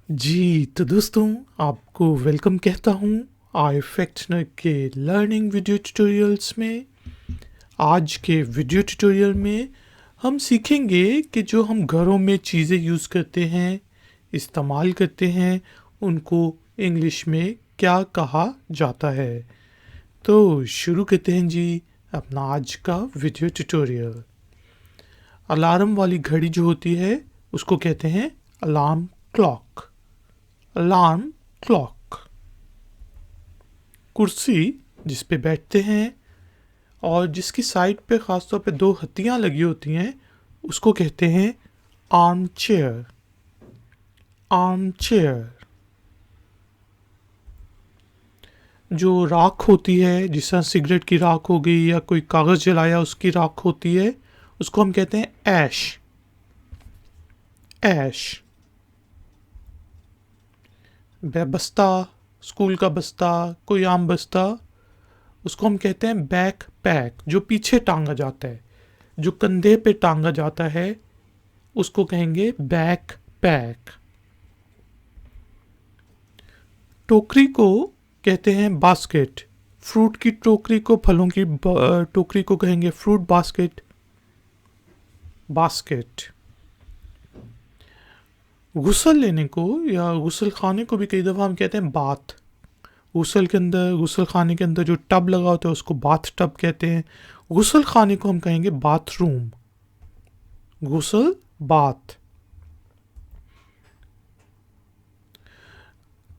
जी, तो दोस्तों आपको वेलकम कहता हूँ आई फैक्ट्सनर के लर्निंग वीडियो ट्यूटोरियल्स में। आज के वीडियो ट्यूटोरियल में हम सीखेंगे कि जो हम घरों में चीज़ें यूज़ करते हैं, इस्तेमाल करते हैं, उनको इंग्लिश में क्या कहा जाता है। तो शुरू करते हैं जी अपना आज का वीडियो ट्यूटोरियल। अलार्म वाली घड़ी जो होती है उसको कहते हैं अलार्म क्लॉक। Alarm clock. कुर्सी जिस पे बैठते हैं और जिसकी साइड पे ख़ासतौर पे दो हत्तियाँ लगी होती हैं उसको कहते हैं आर्म चेयर। Arm chair. जो राख होती है, जिस तरह सिगरेट की राख हो गई या कोई कागज़ जलाया उसकी राख होती है, उसको हम कहते हैं ऐश। ऐश। बस्ता, स्कूल का बस्ता, कोई आम बस्ता, उसको हम कहते हैं बैक पैक। जो पीछे टांगा जाता है, जो कंधे पे टांगा जाता है, उसको कहेंगे बैक पैक। टोकरी को कहते हैं बास्केट। फ्रूट की टोकरी को, फलों की टोकरी को कहेंगे फ्रूट बास्केट। बास्केट। गुसल लेने को या गुसल खाने को भी कई दफ़ा हम कहते हैं बाथ। गुसल के अंदर, गुसल खाने के अंदर जो टब लगा होता है उसको बाथ टब कहते हैं। गुसल खाने को हम कहेंगे बाथरूम। गुसल बाथ।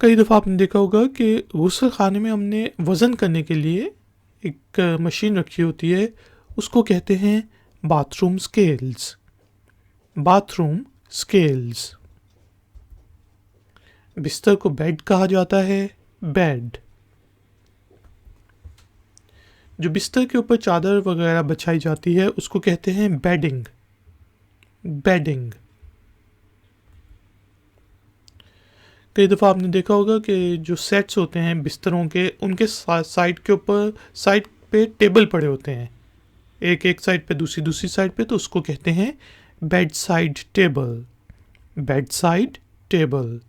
कई दफ़ा आपने देखा होगा कि गुसल खाने में हमने वज़न करने के लिए एक मशीन रखी होती है, उसको कहते हैं बाथरूम स्केल्स। Bathroom scales. बिस्तर को बेड कहा जाता है। बेड। जो बिस्तर के ऊपर चादर वगैरह बिछाई जाती है उसको कहते हैं बेडिंग। बेडिंग। कई दफ़ा आपने देखा होगा कि जो सेट्स होते हैं बिस्तरों के, उनके साइड के ऊपर, साइड पे टेबल पड़े होते हैं, एक एक साइड पे, दूसरी दूसरी साइड पे, तो उसको कहते हैं bed side table. Bed side table.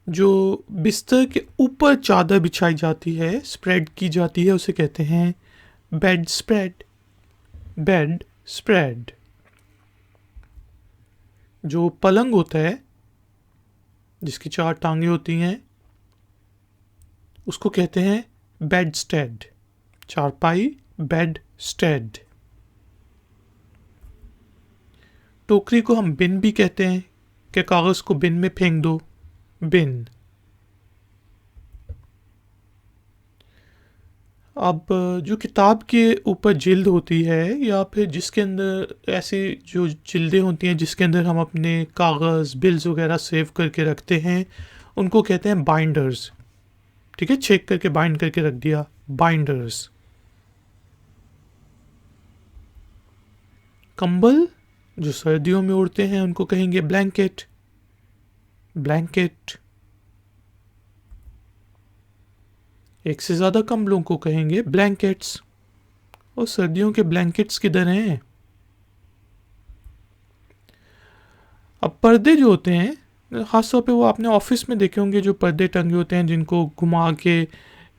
जो बिस्तर के ऊपर चादर बिछाई जाती है, स्प्रेड की जाती है, उसे कहते हैं बेड स्प्रेड। Bed spread. जो पलंग होता है जिसकी चार टांगे होती हैं उसको कहते हैं बेड स्टेड। चारपाई, बेड स्टेड। टोकरी को हम बिन भी कहते हैं कि कागज़ को बिन में फेंक दो। बिन। अब जो किताब के ऊपर जिल्द होती है या फिर जिसके अंदर ऐसी जो जिल्दें होती हैं जिसके अंदर हम अपने कागज़, बिल्स वगैरह सेव करके रखते हैं, उनको कहते हैं बाइंडर्स। ठीक है, चेक करके बाइंड करके रख दिया, बाइंडर्स। कंबल जो सर्दियों में उड़ते हैं उनको कहेंगे ब्लैंकेट। ब्लैंकेट। एक से ज़्यादा कंबलों को कहेंगे ब्लैंकेट्स। और सर्दियों के ब्लैंकेट्स किधर हैं? अब पर्दे जो होते हैं, ख़ासतौर पे वो आपने ऑफिस में देखे होंगे, जो पर्दे टंगे होते हैं जिनको घुमा के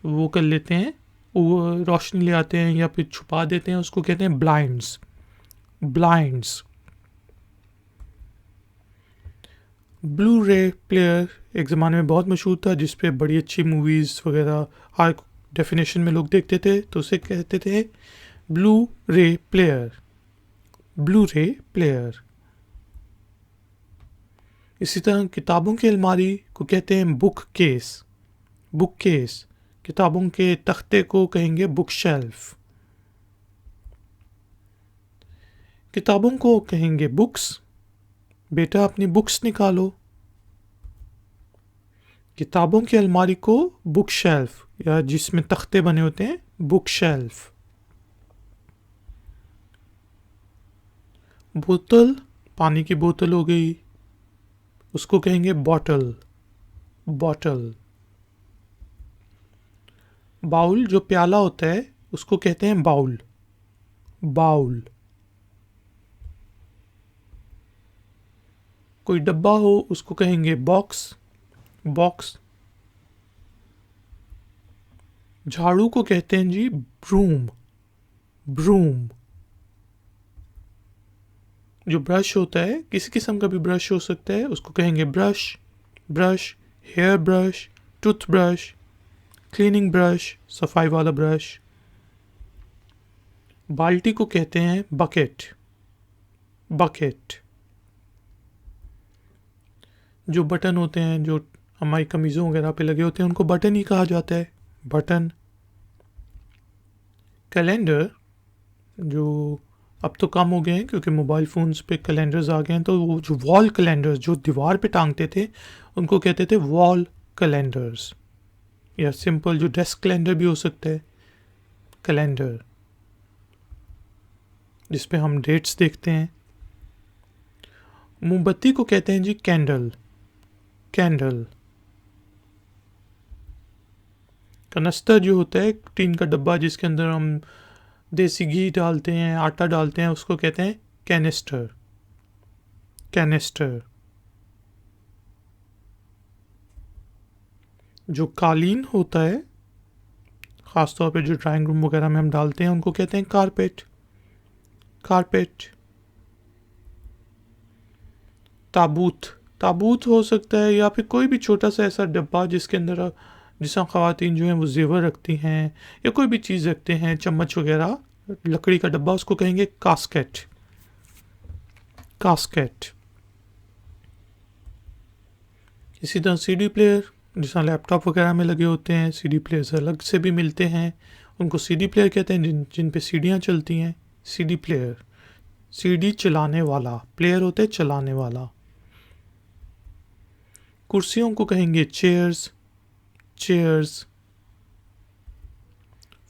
वो कर लेते हैं, वो रोशनी ले आते हैं या फिर छुपा देते हैं, उसको कहते हैं ब्लाइंड्स। ब्लाइंड्स। ब्लू रे प्लेयर एक ज़माने में बहुत मशहूर था, जिस पे बड़ी अच्छी मूवीज़ वगैरह हाई डेफिनेशन में लोग देखते थे, तो उसे कहते थे ब्लू रे प्लेयर। ब्लू रे प्लेयर। इसी तरह किताबों की अलमारी को कहते हैं बुक केस। Book case. किताबों के तख्ते को कहेंगे बुक शेल्फ। किताबों को कहेंगे बुक्स। बेटा अपनी बुक्स निकालो। किताबों की अलमारी को बुक शेल्फ, या जिसमें तख्ते बने होते हैं, बुक शेल्फ। बोतल, पानी की बोतल हो गई, उसको कहेंगे बॉटल। बॉटल। बाउल जो प्याला होता है उसको कहते हैं बाउल। बाउल। कोई डब्बा हो उसको कहेंगे बॉक्स, बॉक्स। झाड़ू को कहते हैं जी ब्रूम, ब्रूम। जो ब्रश होता है, किसी किस्म का भी ब्रश हो सकता है, उसको कहेंगे brush, brush. Hair brush, toothbrush, cleaning brush, सफाई वाला ब्रश। बाल्टी को कहते हैं बकेट, बकेट। जो बटन होते हैं जो हमारी कमीज़ों वगैरह पे लगे होते हैं उनको बटन ही कहा जाता है, बटन। कैलेंडर, जो अब तो कम हो गए हैं क्योंकि मोबाइल फ़ोन्स पे कैलेंडर्स आ गए हैं, तो वो जो वॉल कैलेंडर्स जो दीवार पे टांगते थे उनको कहते थे वॉल कैलेंडर्स, या सिंपल जो डेस्क कैलेंडर भी हो सकता है, कैलेंडर, जिस पे हम डेट्स देखते हैं। मोमबत्ती को कहते हैं जी कैंडल, कैंडल। कनस्तर जो होता है टीन का डब्बा जिसके अंदर हम देसी घी डालते हैं, आटा डालते हैं, उसको कहते हैं कैनिस्टर, कैनिस्टर। जो कालीन होता है ख़ासतौर पे जो ड्राइंग रूम वगैरह में हम डालते हैं उनको कहते हैं कारपेट, कारपेट। ताबूत, ताबूत हो सकता है या फिर कोई भी छोटा सा ऐसा डब्बा जिसके अंदर जिसमें ख़वातीन जो हैं वो जेवर रखती हैं या कोई भी चीज़ रखते हैं, चम्मच वगैरह, लकड़ी का डब्बा, उसको कहेंगे कास्केट, कास्केट। इसी तरह सीडी प्लेयर, जिसमें लैपटॉप वगैरह में लगे होते हैं, सीडी प्लेयर्स अलग से भी मिलते हैं, उनको सीडी प्लेयर कहते हैं, जिन पे सीडियाँ चलती हैं, सीडी प्लेयर। सीडी चलाने वाला, प्लेयर होते हैं चलाने वाला। कुर्सियों को कहेंगे चेयर्स, चेयर्स।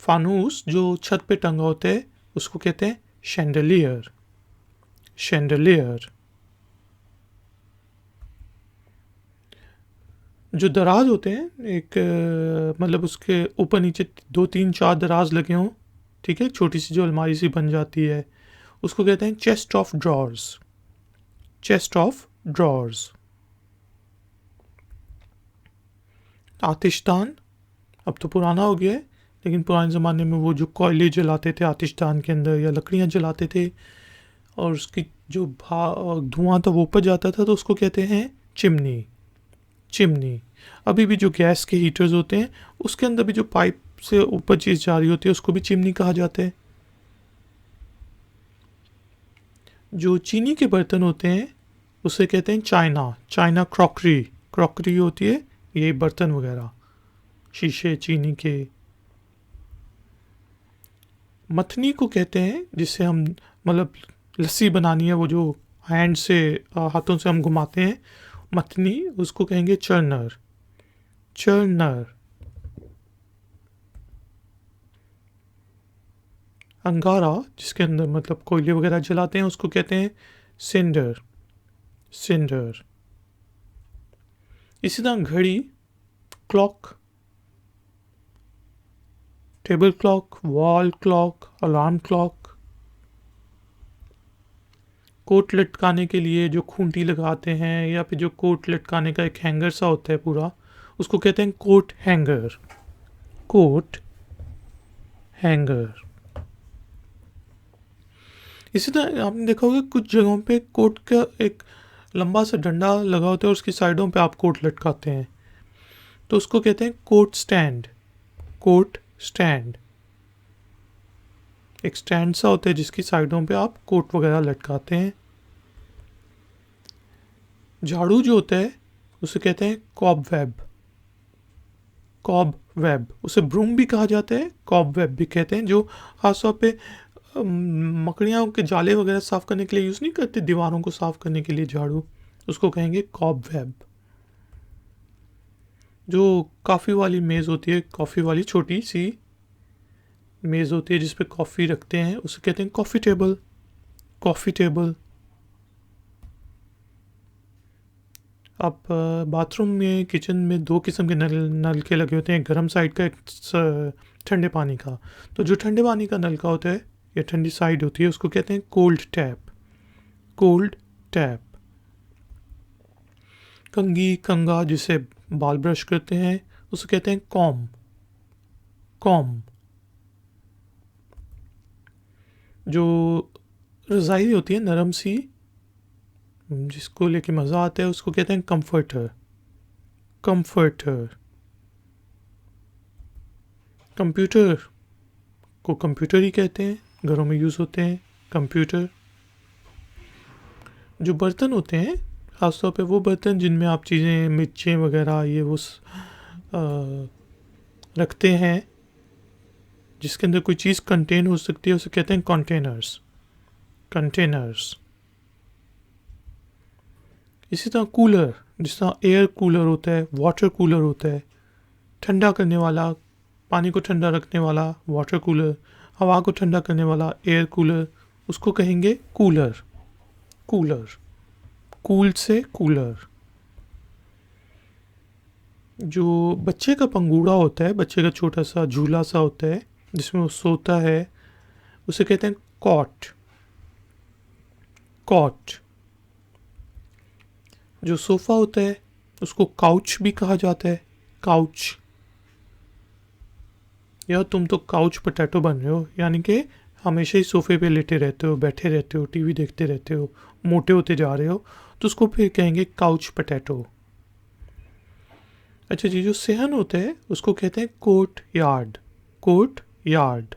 फानूस जो छत पे टंगा होता है उसको कहते हैं शैंडलियर, शैंडलियर। जो दराज होते हैं एक मतलब उसके ऊपर नीचे 2 3 4 दराज लगे हों, ठीक है, छोटी सी जो अलमारी सी बन जाती है, उसको कहते हैं chest of drawers, chest of drawers. आतिशदान अब तो पुराना हो गया है, लेकिन पुराने ज़माने में वो जो कोयले जलाते थे आतिशदान के अंदर या लकड़ियाँ जलाते थे और उसकी जो धुआं था वो ऊपर जाता था, तो उसको कहते हैं चिमनी, चिमनी। अभी भी जो गैस के हीटर्स होते हैं उसके अंदर भी जो पाइप से ऊपर चीज़ जा रही होती है उसको भी चिमनी कहा जाता है। जो चीनी के बर्तन होते हैं उसे कहते हैं चाइना, चाइना क्रॉकरी, क्रॉकरी होती है ये बर्तन वगैरह, शीशे चीनी के। मथनी को कहते हैं जिससे हम मतलब लस्सी बनानी है, वो जो हैंड से हाथों से हम घुमाते हैं, मथनी, उसको कहेंगे चर्नर, चर्नर। अंगारा जिसके अंदर मतलब कोयले वगैरह जलाते हैं उसको कहते हैं सिंडर, सिंडर। इसी तरह घड़ी, clock, table clock, wall clock, alarm clock. Coat लटकाने के लिए जो खूंटी लगाते हैं या फिर जो कोट लटकाने का एक हैंगर सा होता है पूरा, उसको कहते हैं कोट हैंगर, कोट हैंगर। इसी तरह आपने देखा होगा कुछ जगहों पे कोट का एक लंबा सा डंडा लगा होता है, उसकी साइडों पे आप कोट लटकाते हैं, तो उसको कहते हैं कोट स्टैंड, कोट स्टैंड। एक स्टैंड सा होता है जिसकी साइडों पे आप कोट वगैरह लटकाते हैं। झाड़ू जो होता है उसे कहते हैं कॉब वेब, कॉब वेब। उसे ब्रूम भी कहा जाता है, कॉब वेब भी कहते हैं, जो खासतौर पे मकड़ियों के जाले वगैरह साफ़ करने के लिए यूज़ नहीं करते, दीवारों को साफ़ करने के लिए झाड़ू, उसको कहेंगे कॉब वेब। जो कॉफ़ी वाली मेज़ होती है, कॉफ़ी वाली छोटी सी मेज़ होती है जिस पे कॉफ़ी रखते हैं, उसे कहते हैं कॉफ़ी टेबल, कॉफ़ी टेबल। अब बाथरूम में, किचन में 2 किस्म के नल के लगे होते हैं, एक गर्म साइड का, एक ठंडे पानी का। तो जो ठंडे पानी का नल का होता है या ठंडी साइड होती है उसको कहते हैं कोल्ड टैप, कोल्ड टैप। कंघी कंघा जिसे बाल ब्रश करते हैं उसे कहते हैं कॉम। कॉम। जो रज़ाई होती है नरम सी जिसको लेके मज़ा आता है उसको कहते हैं कंफर्टर। कंफर्टर। कंप्यूटर को कंप्यूटर ही कहते हैं, घरों में यूज़ होते हैं कंप्यूटर। जो बर्तन होते हैं ख़ासतौर पे वो बर्तन जिनमें आप चीज़ें मिर्चें वगैरह ये वो रखते हैं, जिसके अंदर कोई चीज़ कंटेन हो सकती है, उसे कहते हैं कंटेनर्स। कंटेनर्स। इसी तरह कूलर, जिस तरह एयर कूलर होता है, वाटर कूलर होता है, ठंडा करने वाला, पानी को ठंडा रखने वाला वाटर कूलर, हवा को ठंडा करने वाला एयर कूलर, उसको कहेंगे कूलर। कूलर। कूल से कूलर। जो बच्चे का पंगूड़ा होता है, बच्चे का छोटा सा झूला सा होता है जिसमें वो सोता है, उसे कहते हैं कॉट। कॉट। जो सोफ़ा होता है उसको काउच भी कहा जाता है। काउच। या तुम तो काउच पोटैटो बन रहे हो, यानी कि हमेशा ही सोफ़े पे लेटे रहते हो, बैठे रहते हो, टीवी देखते रहते हो, मोटे होते जा रहे हो, तो उसको फिर कहेंगे काउच पोटैटो। अच्छा जी, जो सेहन होता है उसको कहते हैं कोर्ट यार्ड। Court yard.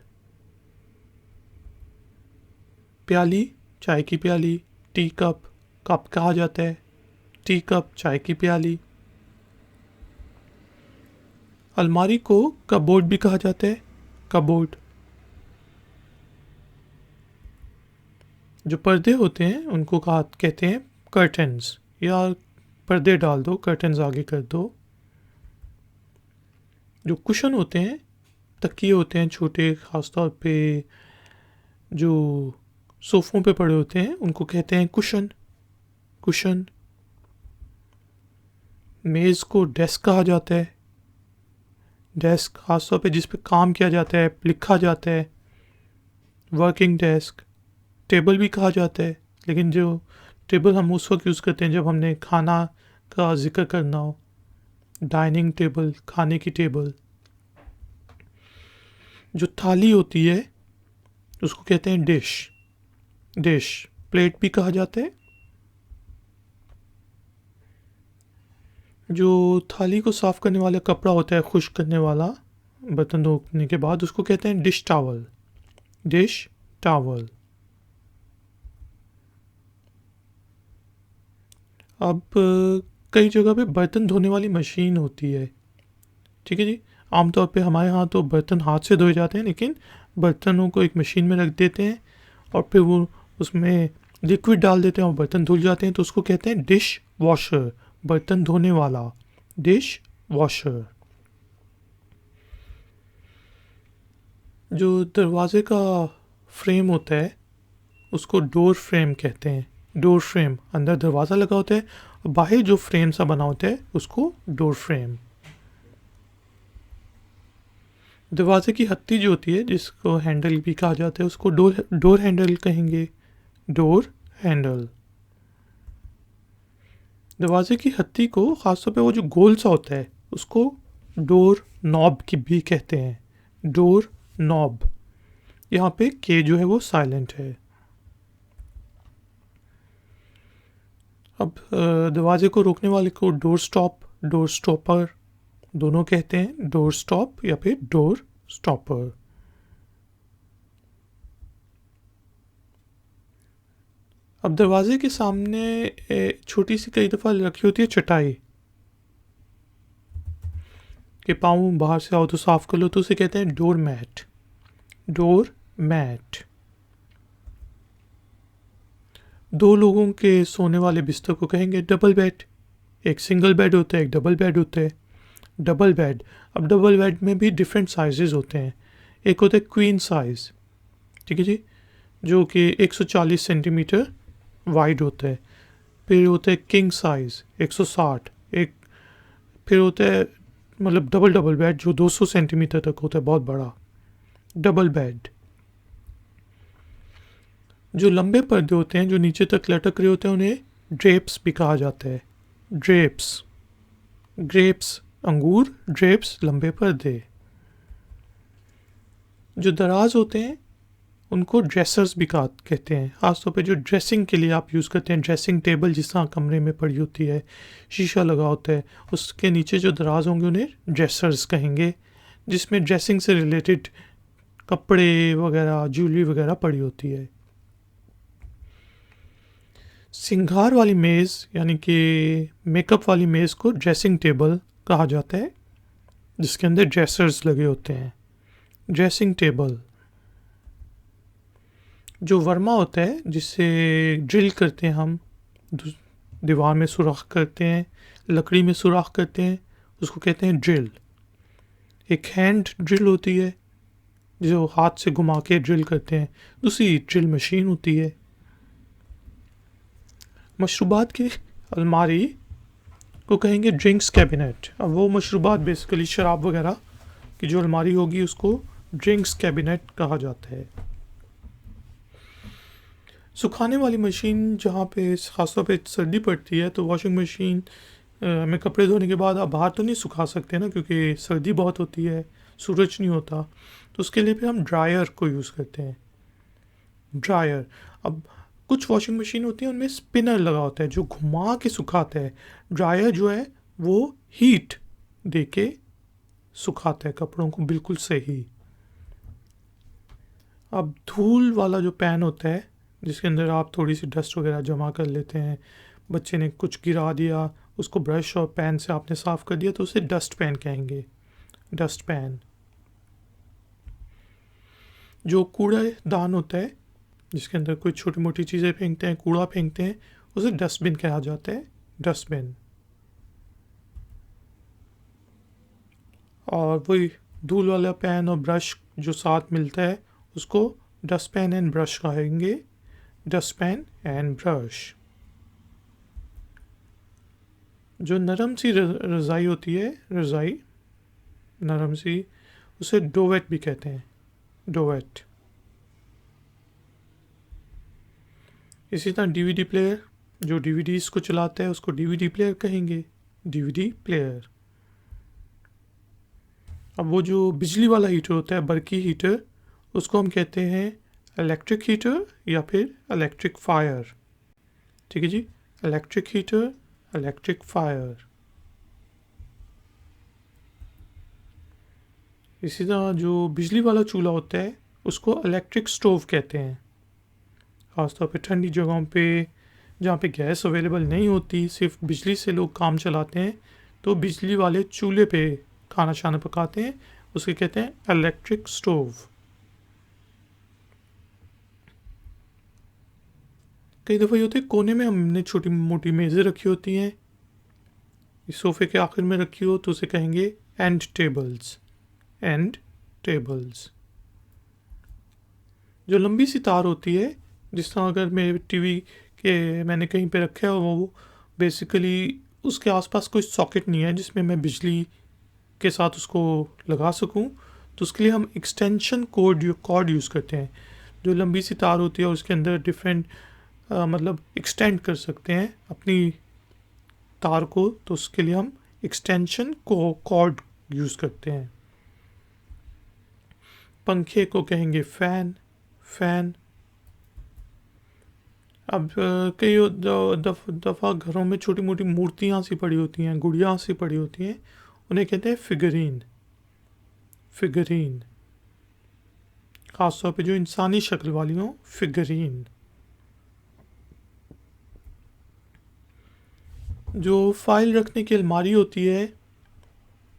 प्याली, चाय की प्याली, टी कप, कप कहा जाता है, टी कप, चाय की प्याली। अलमारी को कबोर्ड भी कहा जाता है, कबोर्ड। जो पर्दे होते हैं उनको कहते हैं कर्टन्स, या पर्दे डाल दो, कर्टन्स आगे कर दो। जो कुशन होते हैं, तकिए होते हैं छोटे, ख़ासतौर पे जो सोफ़ों पे पड़े होते हैं उनको कहते हैं कुशन। कुशन। मेज़ को डेस्क कहा जाता है। डेस्क ख़ासतौर पे जिस पे काम किया जाता है, लिखा जाता है, वर्किंग डेस्क। टेबल भी कहा जाता है, लेकिन जो टेबल हम उस वक्त यूज़ करते हैं जब हमने खाना का जिक्र करना हो। डाइनिंग टेबल, खाने की टेबल। जो थाली होती है उसको कहते हैं डिश। डिश। प्लेट भी कहा जाता है। जो थाली को साफ़ करने वाला कपड़ा होता है, खुश्क करने वाला बर्तन धोने के बाद, उसको कहते हैं डिश टावल। Dish towel. अब कई जगह पे बर्तन धोने वाली मशीन होती है, ठीक है जी। आमतौर पे हमारे यहाँ तो बर्तन हाथ से धोए जाते हैं, लेकिन बर्तनों को एक मशीन में रख देते हैं और फिर वो उसमें लिक्विड डाल देते हैं और बर्तन धुल जाते हैं, तो उसको कहते हैं डिश वॉशर। बर्तन धोने वाला, डिश वॉशर। जो दरवाजे का फ्रेम होता है उसको डोर फ्रेम कहते हैं। डोर फ्रेम, अंदर दरवाज़ा लगा होता है और बाहर जो फ्रेम सा बना होता है उसको डोर फ्रेम। दरवाजे की हत्ती जो होती है जिसको हैंडल भी कहा जाता है उसको डोर हैंडल कहेंगे। Door handle. दरवाजे की हत्ती को ख़ासतौर पे वो जो गोल सा होता है उसको डोर नॉब की भी कहते हैं। Door knob. यहाँ पे के जो है वो साइलेंट है। अब दरवाजे को रोकने वाले को डोर स्टॉप, डोर स्टॉपर दोनों कहते हैं। डोर स्टॉप या फिर डोर स्टॉपर। अब दरवाजे के सामने छोटी सी कई दफ़ा रखी होती है चटाई के पाँव बाहर से आओ तो साफ़ कर लो, तो उसे कहते हैं डोर मैट। Door mat. दो लोगों के सोने वाले बिस्तर को कहेंगे डबल बेड। एक सिंगल बेड होता है, एक डबल बेड होता है। Double bed. अब डबल बेड में भी डिफरेंट साइजेस होते हैं। एक होता है क्वीन साइज़, ठीक है जी, जो कि 140 सेंटीमीटर वाइड होता है। फिर होता है किंग साइज़ 160। एक फिर होता है मतलब डबल बेड जो 200 सेंटीमीटर तक होता है, बहुत बड़ा डबल बेड। जो लंबे पर्दे होते हैं जो नीचे तक लटक रहे होते हैं उन्हें ड्रेप्स भी कहा जाता है। ड्रेप्स, ग्रेप्स अंगूर, ड्रेप्स लंबे पर्दे। जो दराज होते हैं उनको ड्रेसर्स भी कहते हैं। खासतौर पे जो ड्रेसिंग के लिए आप यूज़ करते हैं, ड्रेसिंग टेबल जिस तरह कमरे में पड़ी होती है, शीशा लगा होता है, उसके नीचे जो दराज होंगे उन्हें ड्रेसर्स कहेंगे, जिसमें ड्रेसिंग से रिलेटेड कपड़े वगैरह, ज्वेलरी वगैरह पड़ी होती है। सिंगार वाली मेज़ यानी कि मेकअप वाली मेज़ को ड्रेसिंग टेबल कहा जाता है, जिसके अंदर ड्रेसर्स लगे होते हैं। Dressing table. जो वर्मा होता है जिससे ड्रिल करते हैं हम, दीवार में सुराख करते हैं, लकड़ी में सुराख करते हैं, उसको कहते हैं ड्रिल। एक हैंड ड्रिल होती है जो हाथ से घुमा के ड्रिल करते हैं, दूसरी ड्रिल मशीन होती है। मशरूबात की अलमारी को कहेंगे ड्रिंक्स कैबिनेट। अब वो मशरूबात बेसिकली शराब वगैरह की जो अलमारी होगी उसको ड्रिंक्स कैबिनेट कहा जाता है। सुखाने वाली मशीन, जहाँ पे ख़ासतौर पे सर्दी पड़ती है तो वॉशिंग मशीन में कपड़े धोने के बाद आप बाहर तो नहीं सुखा सकते ना, क्योंकि सर्दी बहुत होती है, सूरज नहीं होता, तो उसके लिए फिर हम ड्रायर को यूज़ करते हैं। ड्रायर। अब कुछ वॉशिंग मशीन होती है उनमें स्पिनर लगा होता है जो घुमा के सुखाता है। ड्रायर जो है वो हीट दे के सुखाता है कपड़ों को बिल्कुल सही। अब धूल वाला जो पैन होता है जिसके अंदर आप थोड़ी सी डस्ट वगैरह जमा कर लेते हैं, बच्चे ने कुछ गिरा दिया, उसको ब्रश और पैन से आपने साफ़ कर दिया तो उसे डस्ट पैन कहेंगे। Dust pan. जो कूड़ेदान होता है जिसके अंदर कोई छोटी मोटी चीज़ें फेंकते हैं, कूड़ा फेंकते हैं, उसे डस्टबिन कहा जाता है। डस्टबिन। और वही धूल वाला पैन और ब्रश जो साथ मिलता है उसको डस्ट पैन एंड ब्रश कहेंगे। Dust pan and brush. जो नरम सी रज़ाई होती है, रज़ाई नरम सी, उसे डोवेट भी कहते हैं। डोवेट। इसी तरह डीवीडी प्लेयर, जो डीवीडीज़ को चलाता है उसको डीवीडी प्लेयर कहेंगे। DVD player. अब वो जो बिजली वाला हीटर होता है, बरकी हीटर, उसको हम कहते हैं इलेक्ट्रिक हीटर या फिर इलेक्ट्रिक फायर। ठीक है जी, इलेक्ट्रिक हीटर, इलेक्ट्रिक फायर। इसी तरह जो बिजली वाला चूल्हा होता है उसको इलेक्ट्रिक स्टोव कहते हैं। ख़ासतौर पे ठंडी जगहों पे जहाँ पे गैस अवेलेबल नहीं होती, सिर्फ बिजली से लोग काम चलाते हैं, तो बिजली वाले चूल्हे पे खाना शाना पकाते हैं, उसे कहते हैं इलेक्ट्रिक स्टोव। कई दफ़ा ये होते हैं कोने में हमने छोटी मोटी मेज़ें रखी होती हैं, इस सोफ़े के आखिर में रखी हो तो उसे कहेंगे एंड टेबल्स। And tables. जो लंबी सी तार होती है, जिस तरह अगर मेरे टीवी के मैंने कहीं पे रखा है, वो बेसिकली उसके आसपास कोई सॉकेट नहीं है जिसमें मैं बिजली के साथ उसको लगा सकूं, तो उसके लिए हम एक्सटेंशन कॉर्ड यूज़ करते हैं। जो लंबी सी तार होती है उसके अंदर डिफरेंट मतलब एक्सटेंड कर सकते हैं अपनी तार को, तो उसके लिए हम एक्सटेंशन कॉर्ड यूज़ करते हैं। पंखे को कहेंगे फ़ैन। फ़ैन। अब कई दफ़ा घरों में छोटी मोटी मूर्तियाँ सी पड़ी होती हैं, गुड़िया सी पड़ी होती हैं, उन्हें कहते हैं फिगरीन। फिगरीन। ख़ासतौर पे जो इंसानी शक्ल वाली हो, फिगरीन। जो फाइल रखने की अलमारी होती है,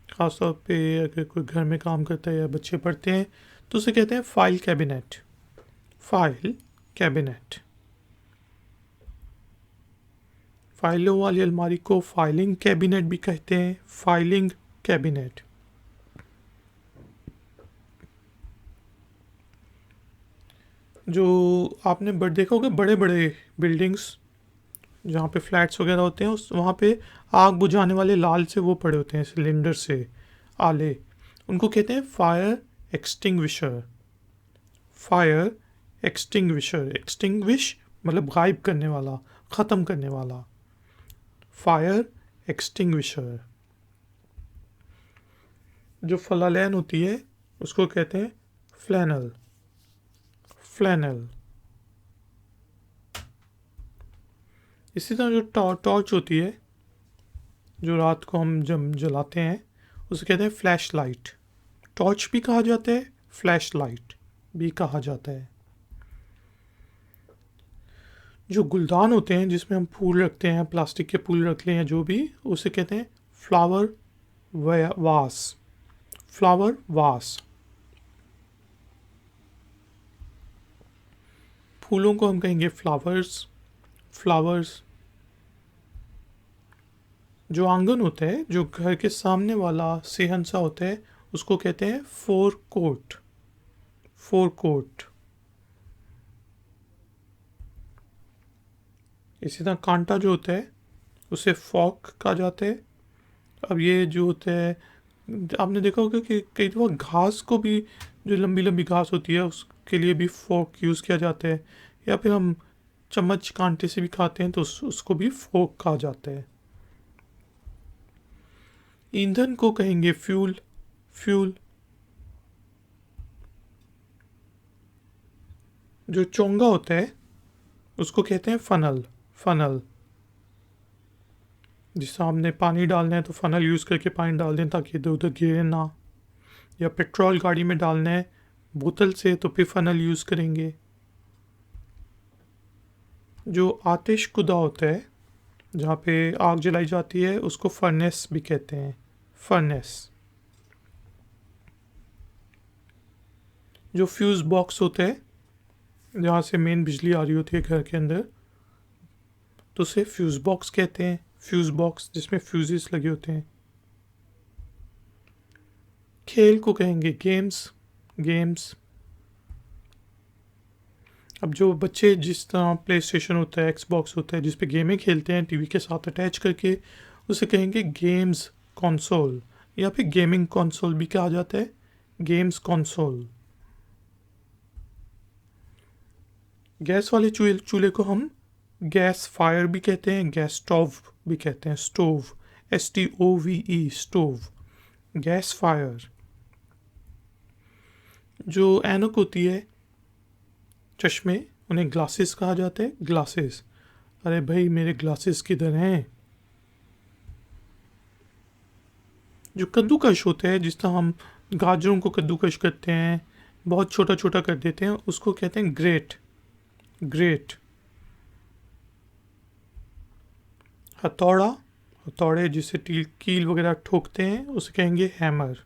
ख़ासतौर पे अगर कोई घर में काम करता है या बच्चे पढ़ते हैं तो उसे कहते हैं फाइल कैबिनेट। File cabinet. फाइलों वाली अलमारी को फाइलिंग कैबिनेट भी कहते हैं। Filing cabinet. जो आपने देखा होगा बड़े बड़े बिल्डिंग्स जहाँ पे फ्लैट्स वगैरह होते हैं, उस वहाँ पे आग बुझाने वाले लाल से वो पड़े होते हैं, सिलेंडर से आले, उनको कहते हैं fire extinguisher. Fire extinguisher. Extinguish मतलब गायब करने वाला, ख़त्म करने वाला। Fire extinguisher. जो फलालैन होती है उसको कहते हैं फ्लैनल, फ्लैनल। इसी तरह जो टॉर्च होती है, जो रात को हम जब जलाते हैं, उसे कहते हैं फ्लैश लाइट। टॉर्च भी कहा जाता है, फ्लैश लाइट भी कहा जाता है। जो गुलदान होते हैं जिसमें हम फूल रखते हैं, प्लास्टिक के फूल रख लें या जो भी, उसे कहते हैं फ्लावर वास, फ्लावर वास। फूलों को हम कहेंगे फ्लावर्स, फ्लावर्स। जो आंगन होता है, जो घर के सामने वाला सेहनसा होता है, उसको कहते हैं फोर कोर्ट, फोर कोर्ट। इसी तरह कांटा जो होता है उसे फॉक कहा जाता है। अब ये जो होता है, आपने देखा होगा कि कई दफ़ा घास को भी, जो लंबी लंबी घास होती है उसके लिए भी फोक यूज़ किया जाता है, या फिर हम चम्मच कांटे से भी खाते हैं तो उसको भी फोक कहा जाता है। ईंधन को कहेंगे फ्यूल, फ्यूल। जो चोंगा होता है उसको कहते हैं फनल, फनल। जिस हमने पानी डालना है तो फनल यूज़ करके पानी डाल दें ताकि इधर उधर गिरे ना, या पेट्रोल गाड़ी में डालना है बोतल से तो फिर फनल यूज़ करेंगे। जो आतिश कुदा होता है, जहाँ पे आग जलाई जाती है, उसको फर्नेस भी कहते हैं, फर्नेस। जो फ्यूज़ बॉक्स होता है, जहाँ से मेन बिजली आ रही होती है घर के अंदर, तो उसे फ्यूज़ बॉक्स कहते हैं, फ्यूज़ बॉक्स जिसमें फ्यूजेस लगे होते हैं। खेल को कहेंगे गेम्स, गेम्स। अब जो बच्चे जिस तरह प्ले स्टेशन होता है, एक्सबॉक्स होता है, जिस पे गेमें खेलते हैं टीवी के साथ अटैच करके, उसे कहेंगे गेम्स कंसोल, या फिर गेमिंग कंसोल भी कहा जाता है, गेम्स कंसोल। गैस वाले चूल्हे को हम गैस फायर भी कहते हैं, गैस स्टोव भी कहते हैं, stove, STOVE, stove, gas fire. जो ऐनक होती है, चश्मे, उन्हें ग्लासेस कहा जाता है, ग्लासेस। अरे भाई मेरे ग्लासेस किधर हैं? जो कद्दूकश होता है, जिस तरह हम गाजरों को कद्दूकश करते हैं, बहुत छोटा छोटा कर देते हैं, उसको कहते हैं ग्रेट, ग्रेट। हथौड़ा, हथौड़े जिससे कील वगैरह ठोकते हैं, उसे कहेंगे हैमर,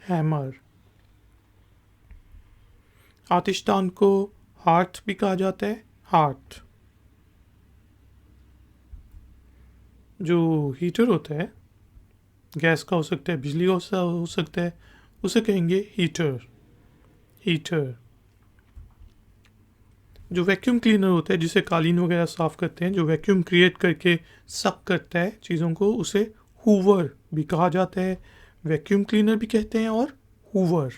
हैमर। आतिशदान को हार्थ भी कहा जाता है, हार्थ। जो हीटर होता है, गैस का हो सकता है, बिजली का हो सकता है, उसे कहेंगे हीटर, हीटर। जो वैक्यूम क्लीनर होता है, जिसे कालीन वगैरह साफ़ करते हैं, जो वैक्यूम क्रिएट करके सक करता है चीज़ों को, उसे हूवर भी कहा जाता है, वैक्यूम क्लीनर भी कहते हैं, और हूवर।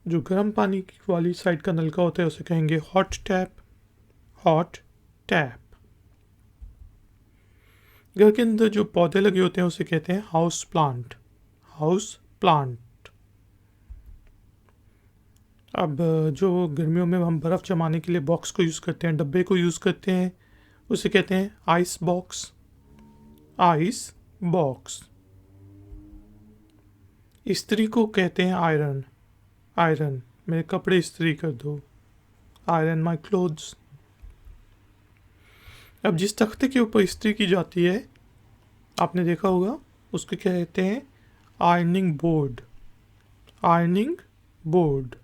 जो गर्म पानी वाली साइड का नलका होता है उसे कहेंगे हॉट टैप, हॉट टैप। घर के अंदर जो पौधे लगे होते हैं उसे कहते हैं हाउस प्लांट, हाउस प्लांट। अब जो गर्मियों में हम बर्फ़ जमाने के लिए बॉक्स को यूज़ करते हैं, डब्बे को यूज़ करते हैं, उसे कहते हैं आइस बॉक्स, आइस बॉक्स। इस्त्री को कहते हैं आयरन, आयरन, मेरे कपड़े इस्त्री कर दो, आयरन माई क्लोथ्स। अब जिस तख्ते के ऊपर इस्त्री की जाती है, आपने देखा होगा, उसको कहते हैं आयरनिंग बोर्ड, आयरनिंग बोर्ड।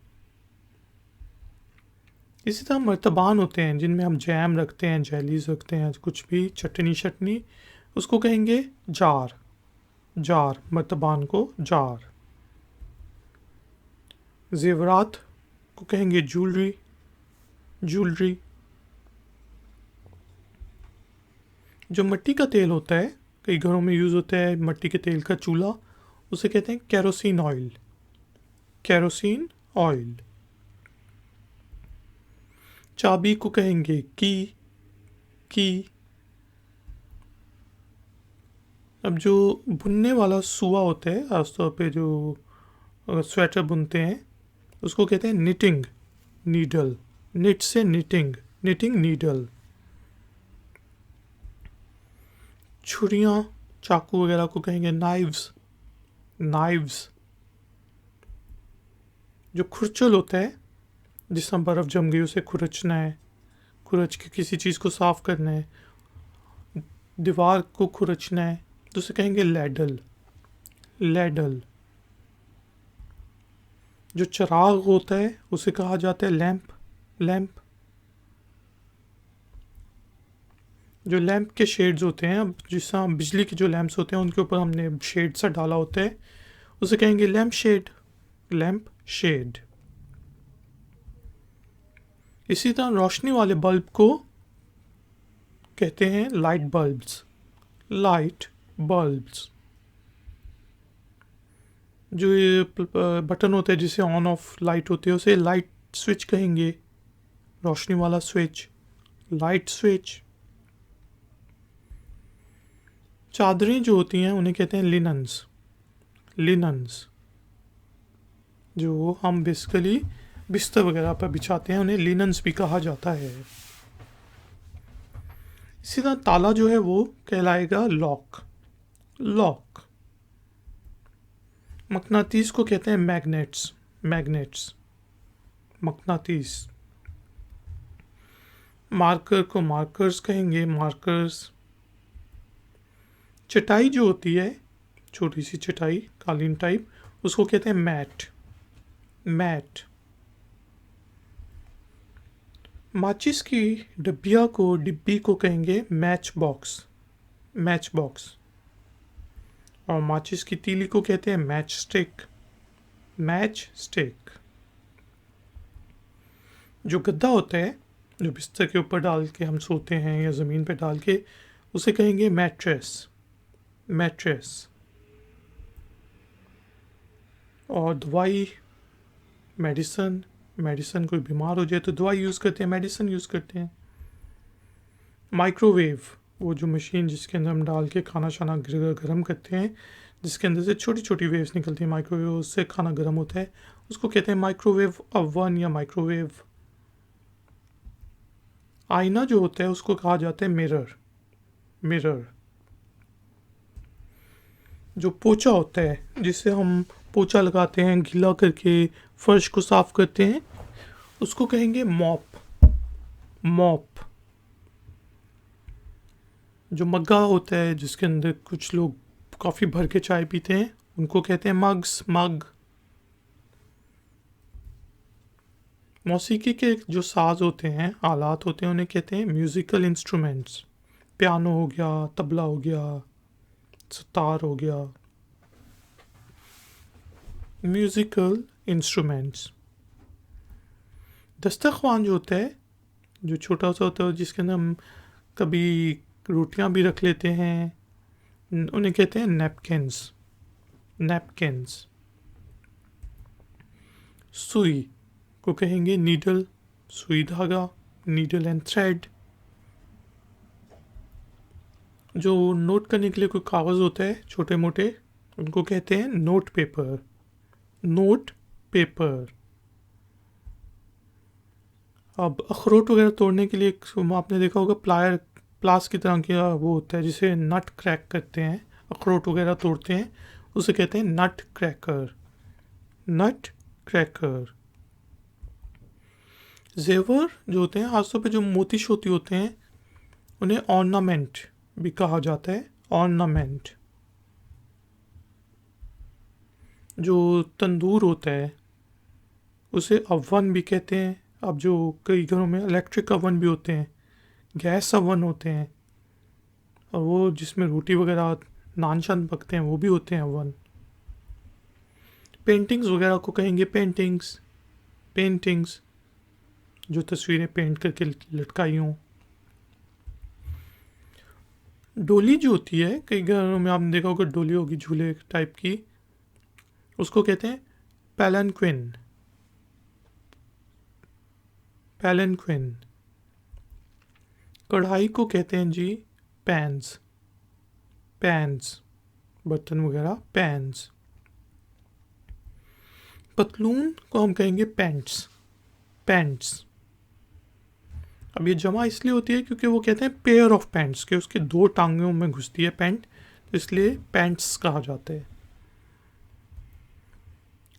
इसी तरह मर्तबान होते हैं जिनमें हम जैम रखते हैं, जेलीज रखते हैं, कुछ भी चटनी शटनी, उसको कहेंगे जार, जार, मर्तबान को जार। जेवरात को कहेंगे ज्वेलरी, ज्वेलरी। जो मिट्टी का तेल होता है, कई घरों में यूज़ होता है मिट्टी के तेल का चूल्हा, उसे कहते हैं केरोसिन ऑयल, केरोसिन ऑयल। चाबी को कहेंगे की, की। अब जो बुनने वाला सुआ होता है, खासतौर पे जो स्वेटर बुनते हैं, उसको कहते हैं निटिंग नीडल। निट से निटिंग, निटिंग नीडल। छुरियाँ चाकू वगैरह को कहेंगे नाइव्स, नाइव्स। जो खुरचल होता है, जिसमें बर्फ़ जम गई उसे खुरचना है, खुरच के किसी चीज़ को साफ करना है, दीवार को खुरचना है, तो उसे कहेंगे लैडल, लैडल। जो चराग होता है उसे कहा जाता है लैंप, लैंप। जो लैंप के शेड्स होते हैं, अब जिस तरह बिजली के जो लैंप्स होते हैं उनके ऊपर हमने शेड सा डाला होता है, उसे कहेंगे लैंप शेड, लैंप शेड। इसी तरह रोशनी वाले बल्ब को कहते हैं लाइट बल्ब्स, लाइट बल्ब्स। जो ये बटन होता है जिसे ऑन ऑफ लाइट होती है उसे लाइट स्विच कहेंगे, रोशनी वाला स्विच, लाइट स्विच। चादरें जो होती हैं उन्हें कहते हैं लिनन्स, लिनन्स। जो हम बेसिकली बिस्तर वगैरह पर बिछाते हैं उन्हें लिनन्स भी कहा जाता है। इसी तरह ताला जो है वो कहलाएगा लॉक, लॉक। मकनातीस को कहते हैं मैग्नेट्स, मैग्नेट्स, मकनातीस। मार्कर को मार्कर्स कहेंगे, मार्कर्स। चटाई जो होती है, छोटी सी चटाई कालीन टाइप, उसको कहते हैं मैट, मैट। माचिस की डिब्बी को कहेंगे मैच बॉक्स, मैच बॉक्स। और माचिस की तीली को कहते हैं मैच स्टिक, मैच स्टिक। जो गद्दा होता है, जो बिस्तर के ऊपर डाल के हम सोते हैं या ज़मीन पे डाल के, उसे कहेंगे मैट्रेस, मैट्रेस। और दवाई, मेडिसन, मेडिसन कोई बीमार हो जाए तो दवाई यूज़ करते हैं, मेडिसन यूज़ करते हैं। माइक्रोवेव, वो जो मशीन जिसके अंदर हम डाल के खाना शाना गर्म करते हैं, जिसके अंदर से छोटी छोटी वेव्स निकलती हैं, माइक्रोवेव, उससे खाना गर्म होता है, उसको कहते हैं माइक्रोवेव ओवन या माइक्रोवेव। आईना जो होता है उसको कहा जाता है मिरर, मिरर। जो पोछा होता है, जिससे हम पोछा लगाते हैं गीला करके फर्श को साफ करते हैं, उसको कहेंगे मॉप, मॉप। जो मग्गा होता है जिसके अंदर कुछ लोग कॉफ़ी भर के चाय पीते हैं, उनको कहते हैं मग्स, मग। मौसीकी के जो साज होते हैं, आलात होते हैं, उन्हें कहते हैं म्यूज़िकल इंस्ट्रूमेंट्स। पियानो हो गया, तबला हो गया, सितार हो गया, म्यूज़िकल इंस्ट्रूमेंट्स। दस्तरख्वान जो होता है, जो छोटा सा होता है जिसके अंदर हम कभी रोटियां भी रख लेते हैं, उन्हें कहते हैं नैपकिन्स, नैपकिन्स। सुई को कहेंगे नीडल, सुई धागा, नीडल एंड थ्रेड। जो नोट करने के लिए कोई कागज़ होता है छोटे मोटे, उनको कहते हैं नोट पेपर, नोट पेपर। अब अखरोट वगैरह तोड़ने के लिए आपने देखा होगा प्लायर, प्लास की तरह का वो होता है जिसे नट क्रैक करते हैं, अखरोट वगैरह तोड़ते हैं, उसे कहते हैं नट क्रैकर, नट क्रैकर। जेवर जो होते हैं, खासतौर पे जो मोती शोती होते हैं, उन्हें ऑर्नामेंट भी कहा जाता है, ऑर्नामेंट। जो तंदूर होता है उसे अवन भी कहते हैं। अब जो कई घरों में इलेक्ट्रिक अवन भी होते हैं, गैस अवन होते हैं, और वो जिसमें रोटी वगैरह नान शान पकते हैं वो भी होते हैं अवन। पेंटिंग्स वगैरह को कहेंगे पेंटिंग्स, पेंटिंग्स। जो तस्वीरें पेंट करके लटकाई हों। डोली जो होती है, कई घरों में आपने देखा होगा डोली होगी झूले टाइप की, उसको कहते हैं पैलेंक्विन, पैलेंक्विन। कढ़ाई को कहते हैं जी पैंस, पैंस। बर्तन वगैरह पैन्स। पतलून को हम कहेंगे पैंट्स, पैंट्स। अब ये जमा इसलिए होती है क्योंकि वो कहते हैं पेयर ऑफ पैंट्स, कि उसके दो टांगों में घुसती है पैंट, तो इसलिए पैंट्स कहा जाता है।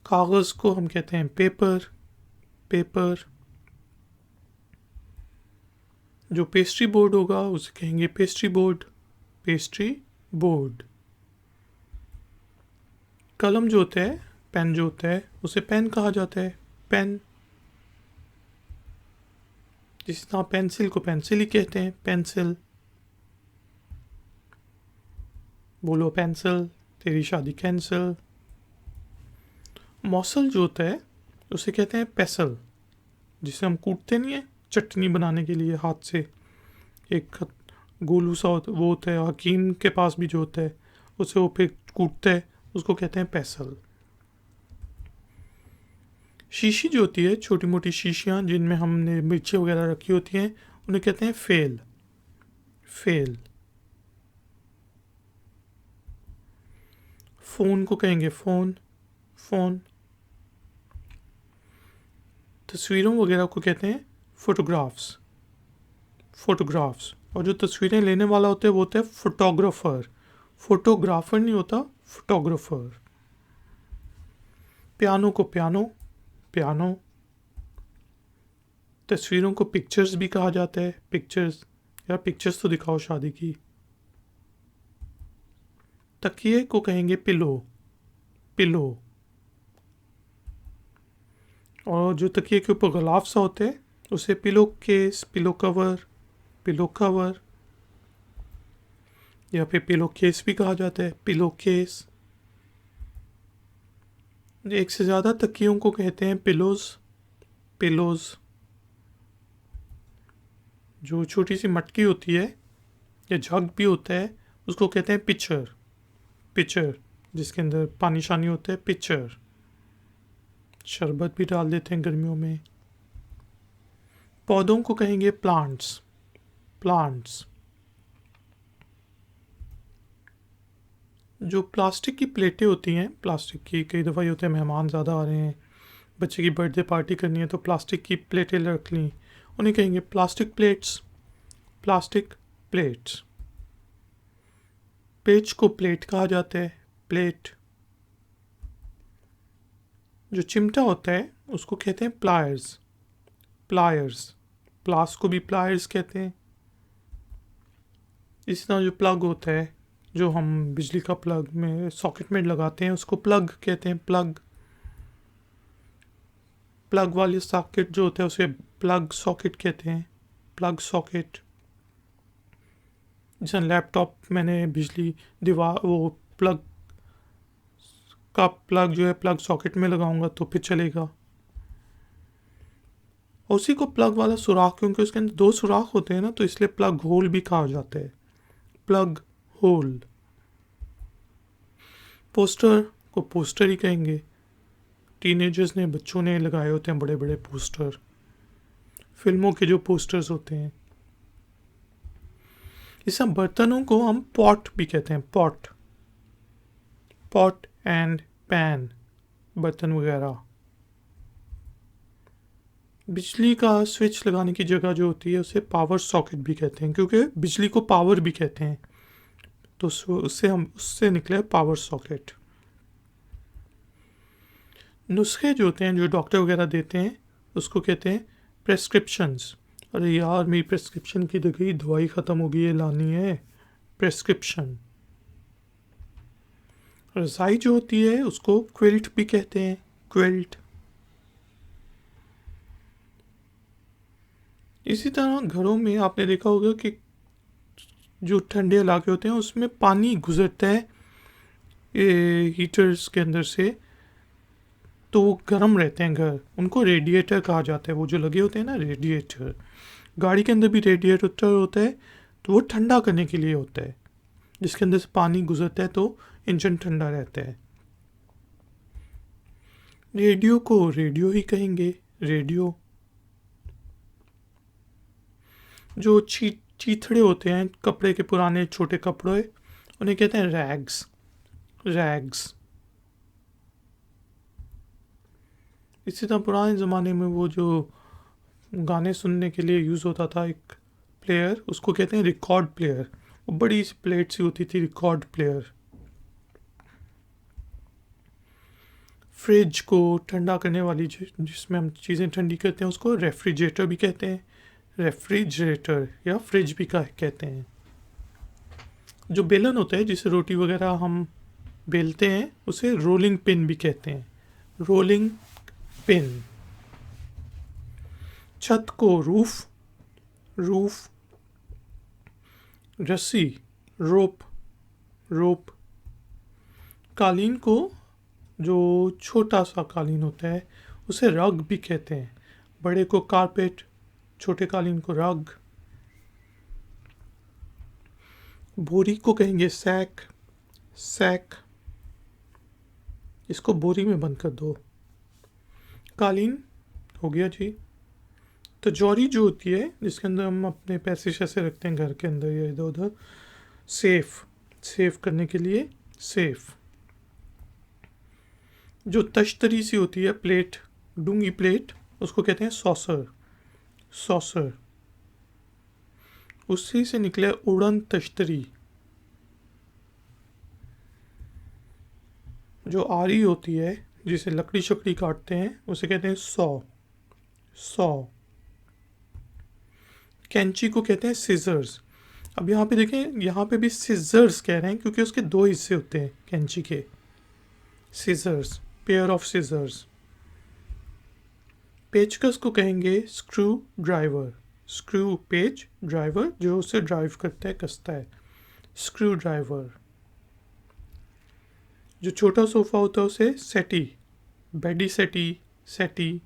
कागज़ को हम कहते हैं पेपर, पेपर। जो पेस्ट्री बोर्ड होगा उसे कहेंगे पेस्ट्री बोर्ड, पेस्ट्री बोर्ड। कलम जो होता है, पेन जो होता है, उसे पेन कहा जाता है, पेन। जिस तरह पेंसिल को पेंसिल ही कहते हैं, पेंसिल। बोलो पेंसिल, तेरी शादी कैंसिल। मौसल जो होता है उसे कहते हैं पेसल, जिसे हम कूटते नहीं है चटनी बनाने के लिए हाथ से, एक गोलू सा वो होता है, हकीम के पास भी जो होता है उसे वो फिर कूटता है, उसको कहते हैं पेसल। शीशी जो होती है, छोटी मोटी शीशियाँ जिनमें हमने मिर्ची वगैरह रखी होती हैं, उन्हें कहते हैं फेल, फेल। फ़ोन को कहेंगे फ़ोन, फ़ोन। तस्वीरों वगैरह को कहते हैं फ़ोटोग्राफ्स, फ़ोटोग्राफ्स। और जो तस्वीरें लेने वाला होता है वो होता है फोटोग्राफर, फोटोग्राफर नहीं होता, फोटोग्राफर। पियानो को पियानो, पियानो। तस्वीरों को पिक्चर्स भी कहा जाता है, पिक्चर्स। यार पिक्चर्स तो दिखाओ शादी की। तकिए को कहेंगे पिलो, पिलो। और जो तकिए के ऊपर गलाफ सा होते हैं उसे pillow case, pillow cover, pillow cover. या फिर पिलो केस भी कहा जाता है, पिलो केस। एक से ज़्यादा तकियों को कहते हैं पिलोज, पिलोज। जो छोटी सी मटकी होती है या जग भी होता है उसको कहते हैं पिचर, पिचर। जिसके अंदर पानी शानी होता है, पिचर। शरबत भी डाल देते हैं गर्मियों में। पौधों को कहेंगे प्लांट्स, प्लांट्स। जो प्लास्टिक की प्लेटें होती हैं, प्लास्टिक की, कई दफ़ा ये होता है मेहमान ज़्यादा आ रहे हैं, बच्चे की बर्थडे पार्टी करनी है तो प्लास्टिक की प्लेटें रख ली, उन्हें कहेंगे plastic plates, plastic plates. Page को प्लेट कहा जाता है, प्लेट। जो चिमटा होता है उसको कहते हैं प्लायर्स, प्लायर्स। प्लास को भी प्लायर्स कहते हैं। इसी तरह जो प्लग होता है, जो हम बिजली का प्लग में सॉकेट में लगाते हैं, उसको प्लग कहते हैं, प्लग। प्लग वाले सॉकेट जो होता है उसे प्लग सॉकेट कहते हैं, प्लग सॉकेट। जैसे लैपटॉप मैंने बिजली दीवार वो प्लग का प्लग जो है प्लग सॉकेट में लगाऊंगा तो फिर चलेगा। उसी को प्लग वाला सुराख, क्योंकि उसके अंदर दो सुराख होते हैं ना, तो इसलिए प्लग होल भी कहा जाता है, प्लग होल। पोस्टर को पोस्टर ही कहेंगे। टीनेजर्स ने, बच्चों ने लगाए होते हैं बड़े बड़े पोस्टर, फिल्मों के जो पोस्टर्स होते हैं। इस सब बर्तनों को हम पॉट भी कहते हैं, पॉट, पॉट एंड पैन, बर्तन वगैरह। बिजली का स्विच लगाने की जगह जो होती है उसे पावर सॉकेट भी कहते हैं, क्योंकि बिजली को पावर भी कहते हैं, तो उससे निकले पावर सॉकेट। नुस्खे जो होते हैं जो डॉक्टर वगैरह देते हैं उसको कहते हैं प्रेस्क्रिप्शंस। अरे यार मेरी प्रेस्क्रिप्शन की गई, दवाई ख़त्म हो गई है, लानी है, प्रेस्क्रिप्शन। रज़ाई जो होती है उसको क्विल्ट भी कहते हैं, क्विल्ट। इसी तरह घरों में आपने देखा होगा कि जो ठंडे इलाके होते हैं उसमें पानी गुजरता है हीटर्स के अंदर से, तो वो गर्म रहते हैं घर, उनको रेडिएटर कहा जाता है। वो जो लगे होते हैं ना रेडिएटर, गाड़ी के अंदर भी रेडिएटर होता है, तो वो ठंडा करने के लिए होता है, जिसके अंदर से पानी गुजरता है तो इंजन ठंडा रहता है। रेडियो को रेडियो ही कहेंगे, रेडियो। जो चीथड़े होते हैं कपड़े के, पुराने छोटे कपड़े, उन्हें कहते हैं रैग्स, रैग्स। इसी तरह पुराने ज़माने में वो जो गाने सुनने के लिए यूज़ होता था एक प्लेयर, उसको कहते हैं रिकॉर्ड प्लेयर। वो बड़ी सी प्लेट सी होती थी, रिकॉर्ड प्लेयर। फ्रिज को ठंडा करने वाली जिसमें हम चीज़ें ठंडी करते हैं उसको रेफ्रिजरेटर भी कहते हैं। रेफ्रिजरेटर या फ्रिज भी कहते हैं। जो बेलन होता है जिसे रोटी वगैरह हम बेलते हैं उसे रोलिंग पिन भी कहते हैं। Rolling pin. छत को रूफ, रूफ। रस्सी, रोप, रोप। कालीन को, जो छोटा सा कालीन होता है उसे रग भी कहते हैं। बड़े को कारपेट, छोटे कालीन को रग। बोरी को कहेंगे सैक, सैक। इसको बोरी में बंद कर दो। कालीन हो गया जी। तिजोरी जो होती है जिसके अंदर हम अपने पैसे शैसे रखते हैं घर के अंदर या इधर उधर। सेफ, सेफ करने के लिए सेफ। जो तश्तरी सी होती है प्लेट, डूंगी प्लेट, उसको कहते हैं सॉसर, सॉसर। उसी से निकले उड़न तश्तरी। जो आरी होती है जिसे लकड़ी शकड़ी काटते हैं उसे कहते हैं सॉ, सॉ। कैंची को कहते हैं सिजर्स। अब यहाँ पे देखें, यहाँ पे भी सिजर्स कह रहे हैं क्योंकि उसके दो हिस्से होते हैं कैंची के। Scissors, pair of scissors. पेचकस को कहेंगे स्क्रू ड्राइवर। स्क्रू, पेच, ड्राइवर जो उसे ड्राइव करता है, कसता है। Screw driver. जो छोटा सोफा होता है उसे सेटी, बेडी सेटी, सेटी।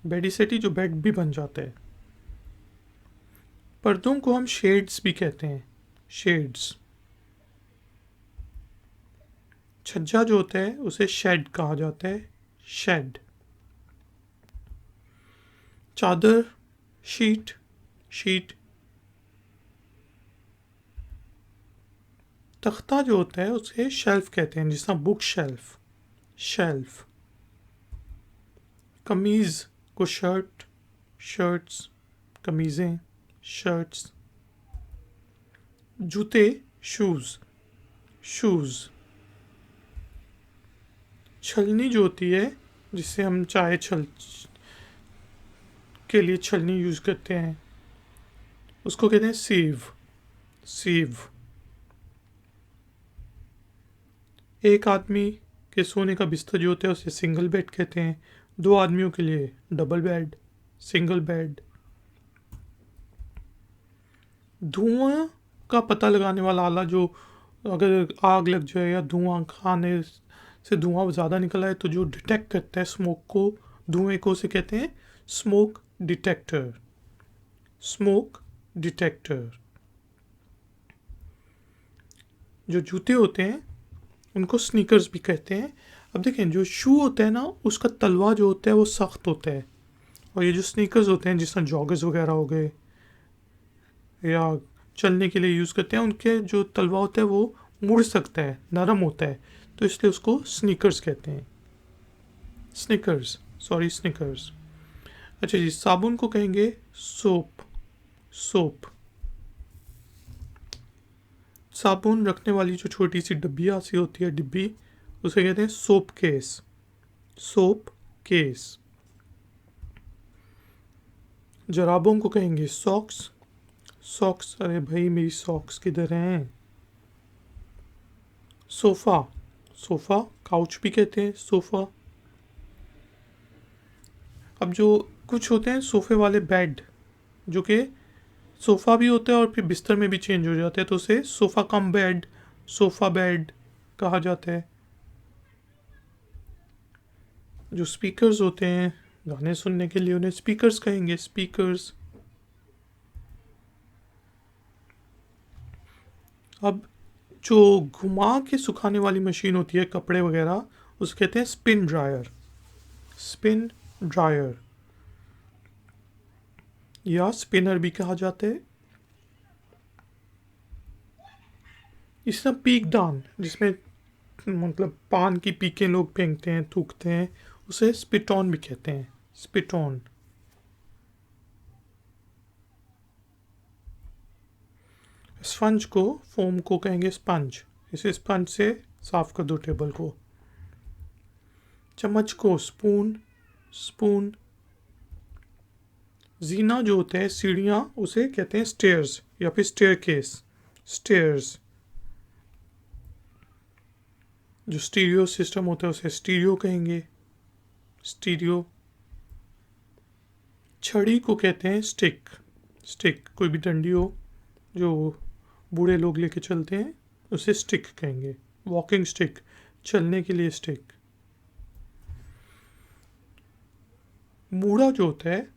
बेडी सेटी जो बेड भी बन जाता है। पर्दों को हम शेड्स भी कहते हैं, शेड्स। छज्जा जो होता है उसे शेड कहा जाता है, शेड। चादर, शीट, शीट। तख्ता जो होता है उसे शेल्फ कहते हैं, जिसका बुक शेल्फ, शेल्फ। कमीज को शर्ट, शर्ट्स, कमीज़ें, शर्ट्स। जूते, शूज़, शूज़। छलनी जो होती है जिससे हम चाय छल के लिए छलनी यूज़ करते हैं उसको कहते हैं सीव, सीव। एक आदमी के सोने का बिस्तर जो होता है उसे सिंगल बेड कहते हैं। दो आदमियों के लिए डबल बेड, सिंगल बेड। धुआं का पता लगाने वाला आला, जो अगर आग लग जाए या धुआं खाने से धुआं ज़्यादा निकला है तो जो डिटेक्ट करता है स्मोक को, धुएं को, उसे कहते हैं स्मोक डिटेक्टर, स्मोक डिटेक्टर। जो जूते होते हैं उनको स्नीकर्स भी कहते हैं। अब देखें, जो शू होता है ना उसका तलवा जो होता है वो सख्त होता है, और ये जो स्नीकर्स होते हैं जिसमें जॉगर्स वगैरह हो गए या चलने के लिए यूज़ करते हैं, उनके जो तलवा होता है वो मुड़ सकता है, नरम होता है, तो इसलिए उसको स्नीकर्स कहते हैं। Sneakers, sorry sneakers. अच्छा जी, साबुन को कहेंगे सोप, सोप। साबुन रखने वाली जो छोटी सी डब्बिया सी होती है, डिब्बी, उसे कहते हैं सोप केस, सोप केस। जराबों को कहेंगे सॉक्स, सॉक्स। अरे भाई मेरी सॉक्स किधर हैं? सोफ़ा, सोफ़ा, काउच भी कहते हैं सोफ़ा। अब जो कुछ होते हैं सोफ़े वाले बेड, जो कि सोफ़ा भी होता है और फिर बिस्तर में भी चेंज हो जाते हैं, तो उसे sofa cum bed, sofa bed कहा जाता है। जो स्पीकर्स होते हैं गाने सुनने के लिए उन्हें स्पीकर्स कहेंगे, स्पीकर्स। अब जो घुमा के सुखाने वाली मशीन होती है कपड़े वगैरह, उसे कहते हैं स्पिन ड्रायर, स्पिन ड्रायर, या स्पिनर भी कहा जाता है। इस तरह पीक डाउन, जिसमें मतलब पान की पीकें लोग फेंकते हैं, थूकते हैं, उसे स्पिट ऑन भी कहते हैं, स्पिट ऑन। स्पंज को, फोम को कहेंगे स्पंज। इसे स्पंज से साफ कर दो टेबल को। चम्मच को स्पून, स्पून। जीना जो होता है सीढ़ियाँ, उसे कहते हैं स्टेयर्स या फिर स्टेयरकेस, स्टेयर्स। जो स्टीरियो सिस्टम होता है उसे स्टीरियो कहेंगे, स्टीरियो। छड़ी को कहते हैं स्टिक, स्टिक। कोई भी डंडी हो जो बूढ़े लोग लेके चलते हैं उसे स्टिक कहेंगे, वॉकिंग स्टिक, चलने के लिए स्टिक। मूढ़ा जो होता है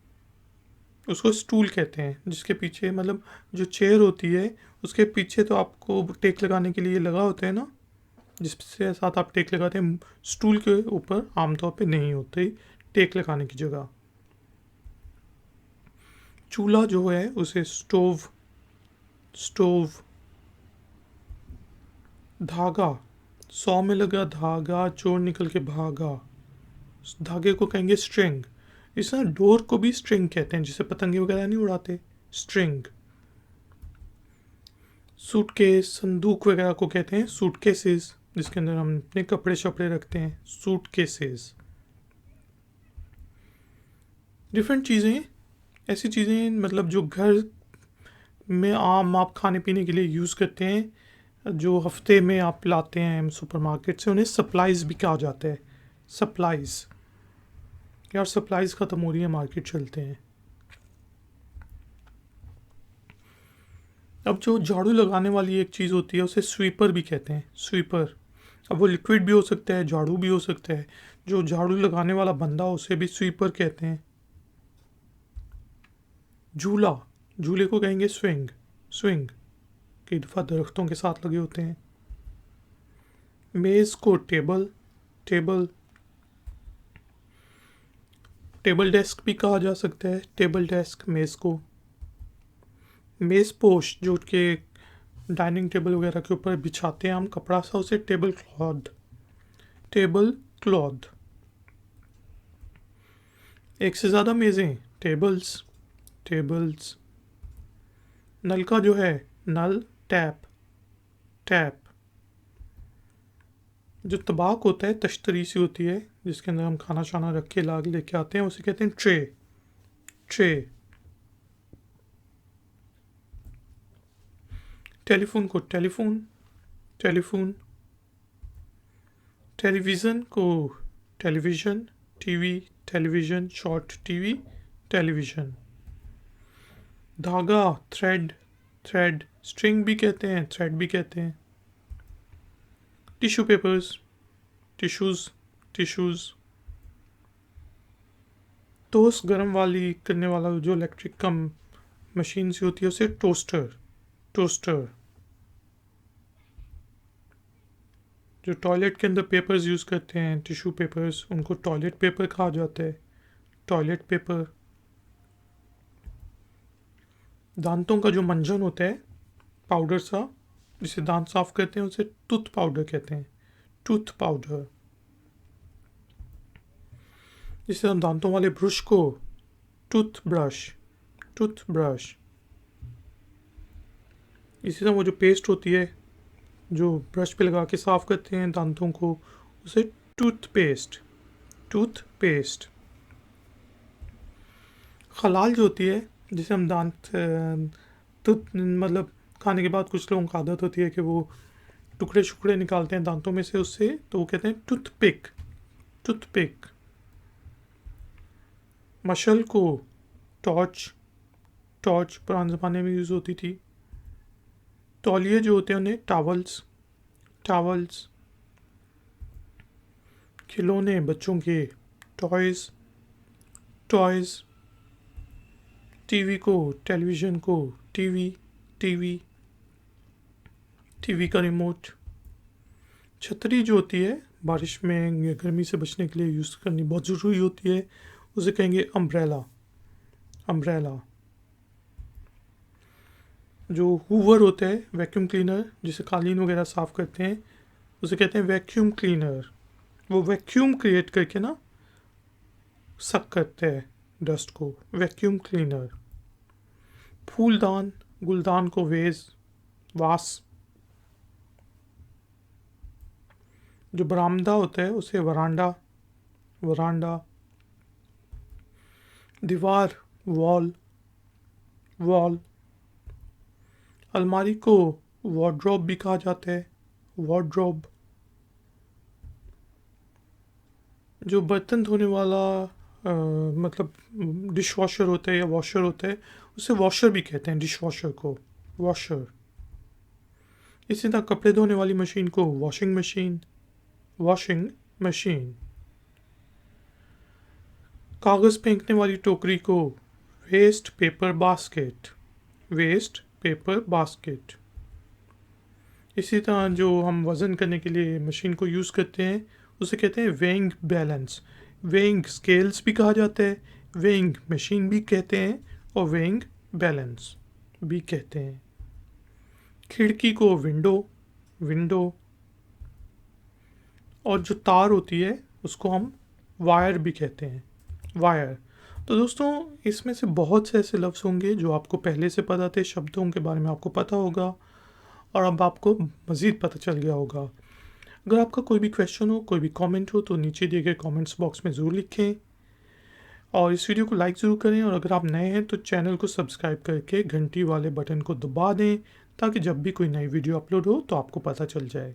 उसको स्टूल कहते हैं, जिसके पीछे मतलब जो चेयर होती है उसके पीछे तो आपको टेक लगाने के लिए लगा होता है ना, जिससे साथ आप टेक लगाते हैं। स्टूल के ऊपर आमतौर पे नहीं होते टेक लगाने की जगह। चूल्हा जो है उसे स्टोव, स्टोव। धागा, 100 में लगा धागा चोर निकल के भागा, धागे को कहेंगे स्ट्रिंग। इस तरह डोर को भी स्ट्रिंग कहते हैं, जिसे पतंगे वगैरह नहीं उड़ाते, स्ट्रिंग। सूटकेस, संदूक वगैरह को कहते हैं सूटकेसेस, जिसके अंदर हम अपने कपड़े शपड़े रखते हैं, सूटकेसेस। डिफरेंट चीज़ें, ऐसी चीज़ें मतलब जो घर में आम आप खाने पीने के लिए यूज़ करते हैं, जो हफ्ते में आप लाते हैं सुपरमार्केट से, उन्हें सप्लाइज भी कहा जाता है, सप्लाइज। यार सप्लाइज ख़त्म हो रही है, मार्केट चलते हैं। अब जो झाड़ू लगाने वाली एक चीज़ होती है उसे स्वीपर भी कहते हैं, स्वीपर। अब वो लिक्विड भी हो सकता है, झाड़ू भी हो सकता है। जो झाड़ू लगाने वाला बंदा उसे भी स्वीपर कहते हैं। झूला, झूले को कहेंगे स्विंग, स्विंग। कई दफ़ा दरख्तों के साथ लगे होते हैं। मेज़ को टेबल, टेबल। टेबल डेस्क भी कहा जा सकता है, टेबल डेस्क मेज़ को। मेज़ पोश जो के डाइनिंग टेबल वगैरह के ऊपर बिछाते हैं हम कपड़ा सा, उसे टेबल क्लॉथ, टेबल क्लॉथ। एक से ज़्यादा मेज़ें, टेबल्स, टेबल्स। नल का जो है नल, टैप, टैप। जो तबाक होता है तश्तरी सी होती है, जिसके अंदर हम खाना शाना रख के लाग लेके आते हैं, उसे कहते हैं ट्रे, ट्रे। टेलीफोन को टेलीफोन, टेलीफोन। टेलीविज़न को television, TV, television, short TV, television. धागा, थ्रेड, थ्रेड। स्ट्रिंग भी कहते हैं, थ्रेड भी कहते हैं। Tissue papers, tissues, tissues. Toast गर्म वाली करने वाला जो इलेक्ट्रिक का मशीन सी होती है उसे टोस्टर, टोस्टर। जो टॉयलेट के अंदर पेपर्स यूज़ करते हैं, टिश्यू पेपर्स, उनको टॉयलेट पेपर कहा जाता है, टॉयलेट पेपर। दांतों का जो मंजन होता है, पाउडर सा, जिसे दांत साफ करते हैं, उसे टूथ पाउडर कहते हैं, टूथ पाउडर। जिसे हम दांतों वाले ब्रश को टूथ ब्रश, टूथ ब्रश। इसी तरह वो जो पेस्ट होती है जो ब्रश पे लगा के साफ करते हैं दांतों को, उसे टूथ पेस्ट, टूथ पेस्ट। खलाल जो होती है जिसे हम दांत मतलब खाने के बाद कुछ लोगों को आदत होती है कि वो टुकड़े शुकड़े निकालते हैं दांतों में से उससे, तो वो कहते हैं टूथ पिक, टूथ पिक। मशल को टॉर्च, टॉर्च पुराने ज़माने में यूज़ होती थी। तौलिए जो होते हैं उन्हें टावल्स, टावल्स। खिलौने बच्चों के टॉयज़, टॉयज़। टीवी को, टेलीविज़न को टीवी, टीवी, टीवी का रिमोट। छतरी जो होती है बारिश में या गर्मी से बचने के लिए यूज़ करनी बहुत ज़रूरी होती है, उसे कहेंगे अम्ब्रेला, अम्ब्रेला। जो हूवर होता है वैक्यूम क्लीनर, जिसे कालीन वगैरह साफ़ करते हैं, उसे कहते हैं वैक्यूम क्लीनर। वो वैक्यूम क्रिएट करके ना सक करते हैं डस्ट को, वैक्यूम क्लीनर। फूलदान, गुलदान को वास। जो बरामदा होता है उसे वरांडा। दीवार, वॉल। अलमारी को वार्डरोब भी कहा जाता है, वार्डरोब। जो बर्तन धोने वाला मतलब डिश वॉशर होता है या वॉशर होता है, उसे वॉशर भी कहते हैं, डिश वॉशर को वॉशर। इसी तरह कपड़े धोने वाली मशीन को वॉशिंग मशीन। कागज़ फेंकने वाली टोकरी को वेस्ट पेपर बास्केट। इसी तरह जो हम वज़न करने के लिए मशीन को यूज़ करते हैं उसे कहते हैं वेइंग बैलेंस। वेइंग स्केल्स भी कहा जाता है, वेइंग मशीन भी कहते हैं और वेइंग बैलेंस भी कहते हैं। खिड़की को विंडो। और जो तार होती है उसको हम वायर भी कहते हैं, वायर। तो दोस्तों इसमें से बहुत से ऐसे लफ्ज़ होंगे जो आपको पहले से पता थे, शब्दों के बारे में आपको पता होगा और अब आपको मज़ीद पता चल गया होगा। अगर आपका कोई भी क्वेश्चन हो, कोई भी कमेंट हो तो नीचे दिए गए कमेंट्स बॉक्स में ज़रूर लिखें और इस वीडियो को लाइक ज़रूर करें। और अगर आप नए हैं तो चैनल को सब्सक्राइब करके घंटी वाले बटन को दबा दें ताकि जब भी कोई नई वीडियो अपलोड हो तो आपको पता चल जाए।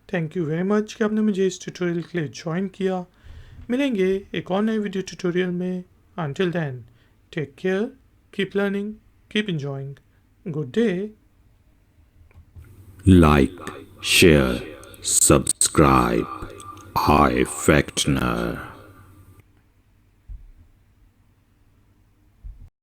थैंक यू वेरी मच कि आपने मुझे इस ट्यूटोरियल के लिए ज्वाइन किया। मिलेंगे एक और नए वीडियो ट्यूटोरियल में। Until then, take care, keep learning, keep enjoying. Good day. Like, share, subscribe. iFactner.